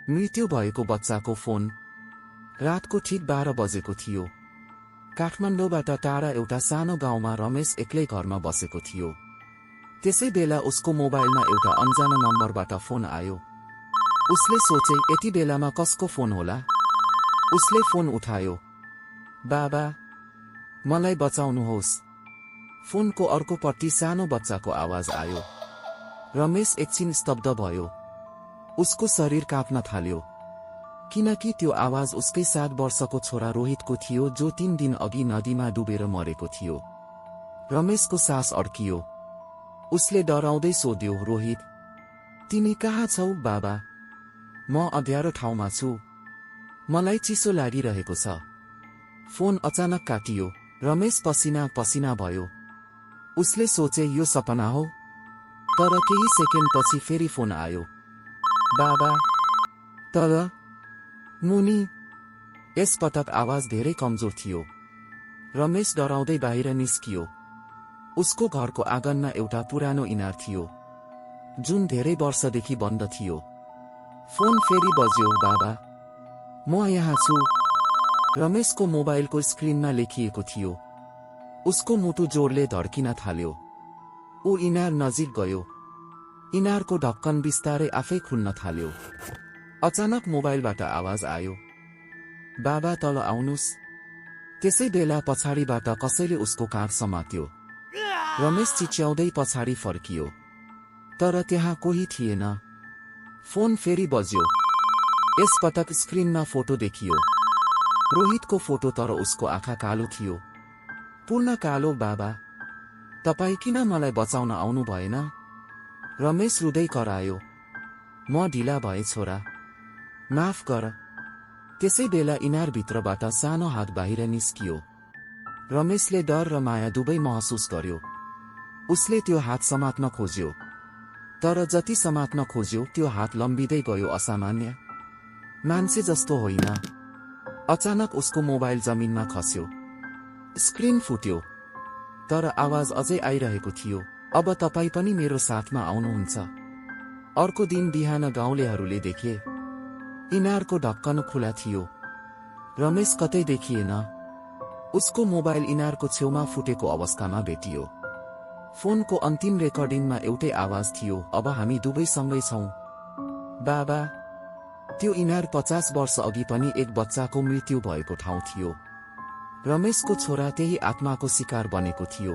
मृत्यु भएको बच्चाको फोन रातको ठीक 12 बजेको थियो। काठमाडौँबाट टाढा एउटा सानो गाउँमा रमेश एक्लै घरमा बसेको थियो। त्यसै बेला उसको मोबाइलमा एउटा अनजाना नम्बरबाट फोन आयो। उसले सोचे यति बेलामा कसको फोन होला। उसले फोन उठायो। बाबा, मलाई बचाउनुहोस्। फोनको अर्कोपट्टि सानो बच्चाको आवाज आयो। रमेश एकछिन स्तब्ध भयो। उसको शरीर काँप्न थाल्यो, किनकि त्यो आवाज उसकै 7 वर्षको छोरा रोहितको थियो, जो 3 दिन अघि नदीमा डुबेर मरेको थियो। रमेशको सास अड्कियो। उसले डराउँदै सोध्यो, रोहित, तिमी कहाँ छौ बाबा? म अँध्यारो ठाउँमा छु। मलाई चिसो लागिरहेको छ। फोन अचानक काटियो। रमेश पसिना पसिना भयो। उसले सोचे यो सपना हो। तर केही सेकेन्डपछि फेरि फोन आयो। बाबा, तर मुनी। यसपटक आवाज धेरै कमजोर थियो। रमेश डराउँदै बाहिर निस्कियो। उसको घरको आँगनमा एउटा पुरानो इनार थियो, जुन धेरै वर्षदेखि बन्द थियो। फोन फेरि बज्यो। बाबा, म यहाँ छु। रमेशको मोबाइलको स्क्रिनमा लेखिएको थियो। उसको मुटु जोडले धड्किन थाल्यो। ऊ इनार नजिक गयो। इनारको ढक्कन बिस्तारै आफै खुल्न थाल्यो। अचानक मोबाइलबाट आवाज आयो, बाबा तल आउनुस्। त्यसै बेला पछाडिबाट कसैले उसको काँध समात्यो। रमेश चिच्याउँदै पछाडि फर्कियो, तर त्यहाँ कोही थिएन। फोन फेरि बज्यो। यसपटक स्क्रिनमा फोटो देखियो। रोहितको फोटो, तर उसको आँखा कालो थियो, पूर्ण कालो। बाबा, तपाईँ किन मलाई बचाउन आउनु भएन? रमेश रुँदै करायो। म ढिला भए छोरा, माफ गर। त्यसै बेला इनारभित्रबाट सानो हात बाहिर निस्कियो। रमेशले डर र माया दुवै महसुस गर्यो। उसले त्यो हात समात्न खोज्यो, तर जति समात्न खोज्यो त्यो हात लम्बिँदै गयो। असामान्य, मान्छे जस्तो होइन। अचानक उसको मोबाइल जमिनमा खस्यो। स्क्रिन फुट्यो, तर आवाज अझै आइरहेको थियो, अब तपाईँ पनि मेरो साथमा आउनुहुन्छ। अर्को दिन बिहान गाउँलेहरूले देखे इनारको ढक्कन खुला थियो। रमेश कतै देखिएन। उसको मोबाइल इनारको छेउमा फुटेको अवस्थामा भेटियो। फोनको अन्तिम रेकर्डिङमा एउटै आवाज थियो, अब हामी दुवै सँगै छौं। बाबा, त्यो इनार 50 वर्ष अघि पनि एक बच्चाको मृत्यु भएको ठाउँ थियो। रमेशको छोरा त्यही आत्माको शिकार बनेको थियो।